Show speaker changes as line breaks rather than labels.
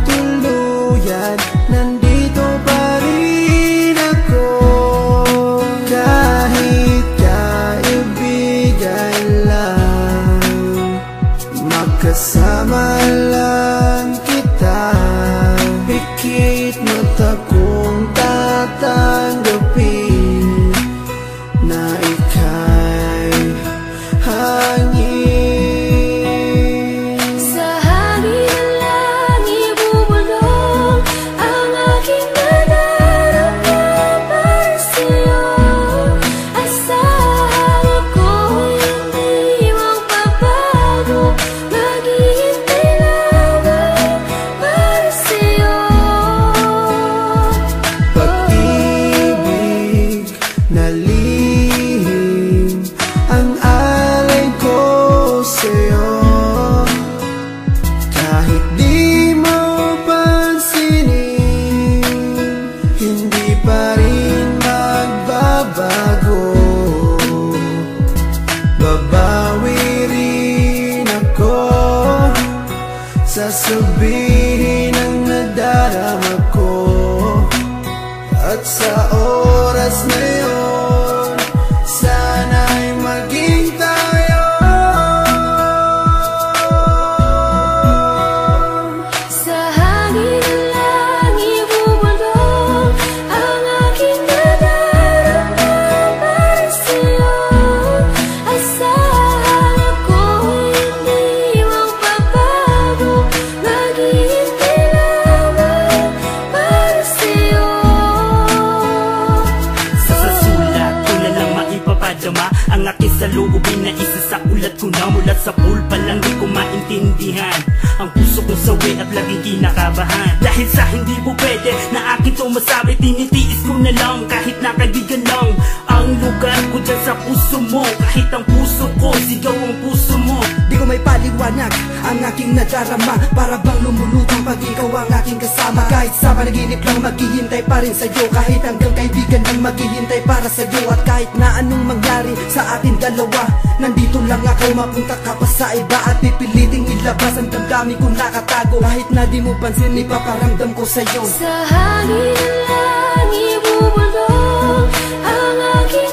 tuluyan, nandito pa rin ako. Kahit kaibigan lang, makasama lang kita. Pikit mata kong tatanggapin na ika'y hangin.
Sa hangin lang ibubulong ang aking nadarama para sa'yo. Asahan ako'y hindi magbabago, maghihintay lamang para sa'yo.
Pag-ibig na lihim ang alay ko sa'yo. Kahit di mo pansinin, hindi pa rin magbabago. Babawi rin ako, sasabihin ang nadarama ko. At sa oras na yun, sana'y maging tayo.
Sa hangin lang ibubulong ang aking nadarama para sa'yo. Asahan ako'y hindi magbabago, maghihintay lamang para sa'yo.
Sa sulat ko na lang maipapadama ang aking saloobin na isa sa ulat ko na. Mula sa pool pa lang di ko maintindihan ang puso kong sawi at laging kinakabahan. Dahil sa hindi po pwede na akin to masabi, tinitiis ko na lang kahit na kaibigan lang ang lugar ko dyan sa puso mo. Kahit ang puso ko, sigaw ang puso mo.
Di ko may paliwanag ang aking nadarama, para bang lumulutang pag ikaw ang aking kasama. Kahit sa panaginip lang maghihintay pa rin sa'yo, kahit hanggang kaibigan lang maghihintay para sa'yo. At kahit na anong mangyari sa ating dalawa, nandito lang ako, mapunta ka pa sa iba at pipiliting ilabas ang damdamin kong nakatago. Kahit na di mo pansin, ipaparamdam ko sa'yo.
Sa hangin lang ibubulong ang aking